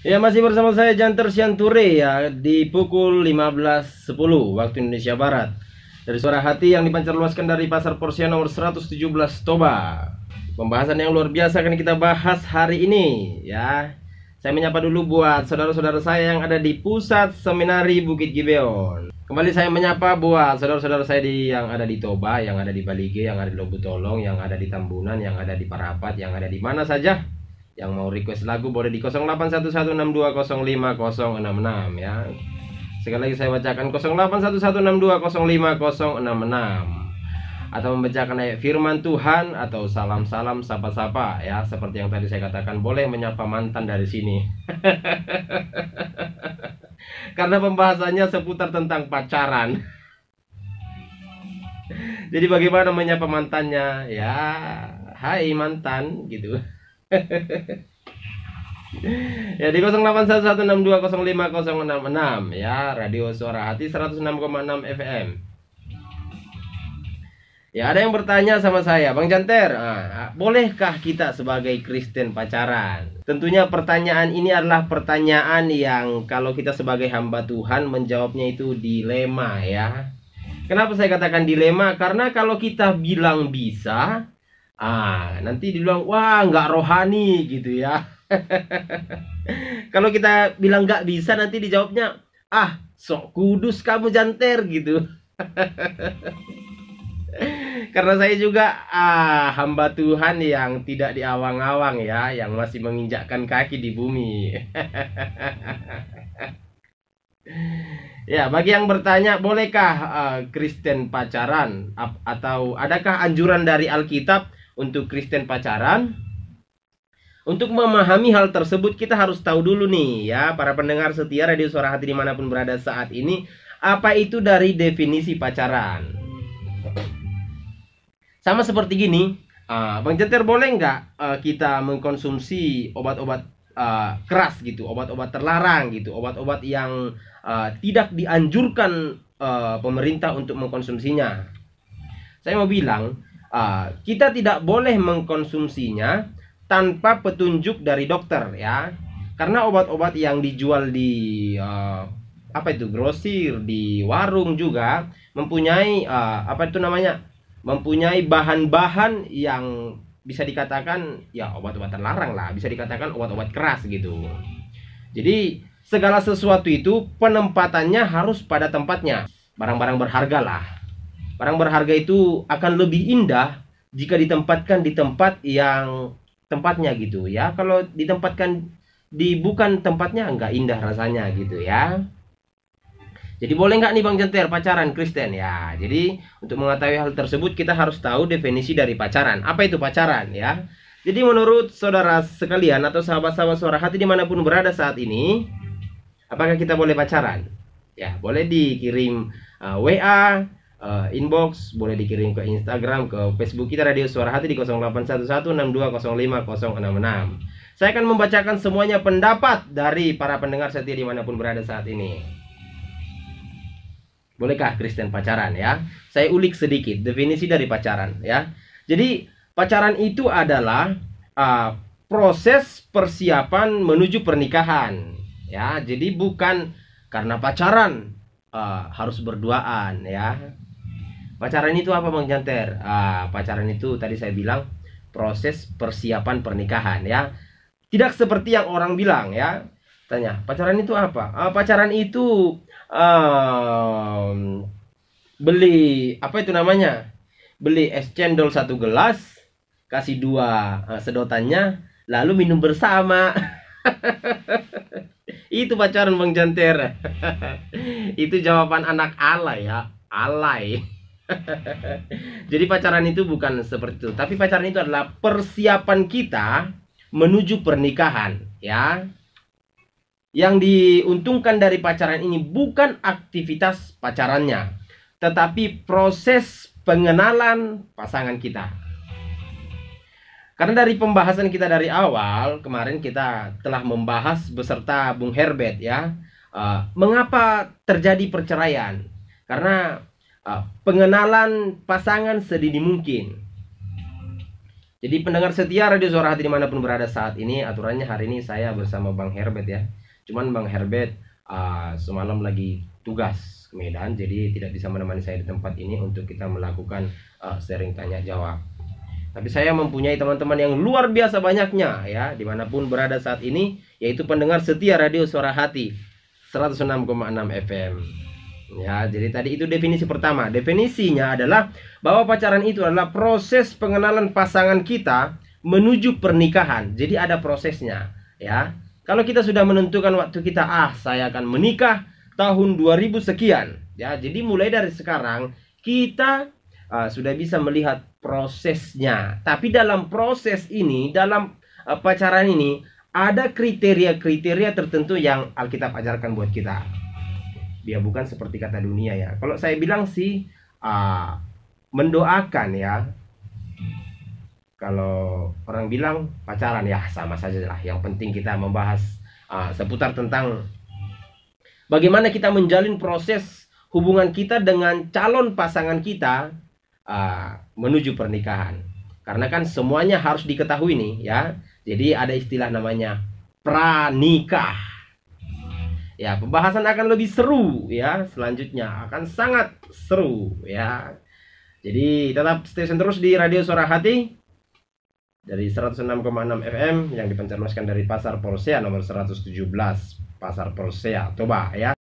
Ya, masih bersama saya Janter Sianture ya di pukul 15.10 waktu Indonesia Barat. Dari suara hati yang dipancarluaskan dari Pasar Porsia nomor 117 Toba. Pembahasan yang luar biasa akan kita bahas hari ini ya. Saya menyapa dulu buat saudara-saudara saya yang ada di Pusat Seminari Bukit Gibeon. Kembali saya menyapa buat saudara-saudara saya yang ada di Toba, yang ada di Balige, yang ada di Lobutolong, yang ada di Tambunan, yang ada di Parapat, yang ada di mana saja. Yang mau request lagu boleh di 081162050066 ya. Sekali lagi saya bacakan 081162050066 atau membacakan ayat firman Tuhan atau salam-salam sapa-sapa ya, seperti yang tadi saya katakan, boleh menyapa mantan dari sini. Karena pembahasannya seputar tentang pacaran. Jadi bagaimana menyapa mantannya ya, hai mantan gitu. Ya di 081162050066 ya, Radio Suara Hati 106,6 FM. Ya, ada yang bertanya sama saya, Bang Janter, bolehkah kita sebagai Kristen pacaran? Tentunya pertanyaan ini adalah pertanyaan yang kalau kita sebagai hamba Tuhan menjawabnya itu dilema ya. Kenapa saya katakan dilema? Karena kalau kita bilang bisa, nanti dibilang, wah nggak rohani gitu ya. Kalau kita bilang nggak bisa, nanti dijawabnya, sok kudus kamu Janter gitu. Karena saya juga hamba Tuhan yang tidak diawang-awang ya, yang masih menginjakkan kaki di bumi. Ya, bagi yang bertanya, bolehkah Kristen pacaran? Atau adakah anjuran dari Alkitab untuk Kristen pacaran? Untuk memahami hal tersebut, kita harus tahu dulu nih ya, para pendengar setia Radio Suara Hati dimanapun berada saat ini, apa itu dari definisi pacaran. Sama seperti gini, Bang Janter, boleh nggak kita mengkonsumsi obat-obat keras gitu, obat-obat terlarang gitu, obat-obat yang tidak dianjurkan pemerintah untuk mengkonsumsinya? Saya mau bilang, kita tidak boleh mengkonsumsinya tanpa petunjuk dari dokter ya. Karena obat-obat yang dijual di grosir, di warung juga mempunyai mempunyai bahan-bahan yang bisa dikatakan ya obat-obat terlarang lah, bisa dikatakan obat-obat keras gitu. Jadi segala sesuatu itu penempatannya harus pada tempatnya. Barang-barang berharga lah, barang berharga itu akan lebih indah jika ditempatkan di tempat yang tempatnya gitu ya. Kalau ditempatkan di bukan tempatnya, nggak indah rasanya gitu ya. Jadi boleh nggak nih Bang Janter pacaran Kristen ya? Jadi untuk mengetahui hal tersebut kita harus tahu definisi dari pacaran. Apa itu pacaran ya? Jadi menurut saudara sekalian atau sahabat-sahabat Suara Hati dimanapun berada saat ini, apakah kita boleh pacaran? Ya, boleh dikirim WA, inbox, boleh dikirim ke Instagram, ke Facebook kita Radio Suara Hati di 081162050066. Saya akan membacakan semuanya pendapat dari para pendengar setia dimanapun berada saat ini. Bolehkah Kristen pacaran ya? Saya ulik sedikit definisi dari pacaran ya. Jadi pacaran itu adalah proses persiapan menuju pernikahan ya. Jadi bukan karena pacaran harus berduaan ya. Pacaran itu apa Bang Janter? Pacaran itu tadi saya bilang proses persiapan pernikahan ya. Tidak seperti yang orang bilang ya. Tanya, pacaran itu apa? Pacaran itu beli apa itu namanya? Beli es cendol 1 gelas, kasih 2 sedotannya, lalu minum bersama. Itu pacaran Bang Janter. Itu jawaban anak alay ya, alay. Jadi pacaran itu bukan seperti itu, tapi pacaran itu adalah persiapan kita menuju pernikahan ya. Yang diuntungkan dari pacaran ini bukan aktivitas pacarannya, tetapi proses pengenalan pasangan kita. Karena dari pembahasan kita dari awal kemarin kita telah membahas beserta Bung Herbert ya, mengapa terjadi perceraian. Karena pengenalan pasangan sedini mungkin. Jadi pendengar setia Radio Suara Hati dimanapun berada saat ini, aturannya hari ini saya bersama Bang Herbert ya. Cuman Bang Herbert semalam lagi tugas ke Medan, jadi tidak bisa menemani saya di tempat ini untuk kita melakukan sharing tanya jawab. Tapi saya mempunyai teman-teman yang luar biasa banyaknya ya, dimanapun berada saat ini, yaitu pendengar setia Radio Suara Hati 106,6 FM. Ya, jadi tadi itu definisi pertama. Definisinya adalah bahwa pacaran itu adalah proses pengenalan pasangan kita menuju pernikahan. Jadi ada prosesnya, ya. Kalau kita sudah menentukan waktu kita, saya akan menikah tahun 2000 sekian, ya. Jadi mulai dari sekarang kita sudah bisa melihat prosesnya. Tapi dalam proses ini, dalam pacaran ini ada kriteria-kriteria tertentu yang Alkitab ajarkan buat kita. Dia bukan seperti kata dunia ya. Kalau saya bilang sih mendoakan ya. Kalau orang bilang pacaran ya sama saja lah. Yang penting kita membahas seputar tentang bagaimana kita menjalin proses hubungan kita dengan calon pasangan kita menuju pernikahan. Karena kan semuanya harus diketahui nih ya. Jadi ada istilah namanya pranikah. Ya, pembahasan akan lebih seru ya, selanjutnya akan sangat seru ya. Jadi tetap stay tune terus di Radio Suara Hati dari 106,6 FM yang dipancarkan dari Pasar Porsea nomor 117 Pasar Porsea Toba ya.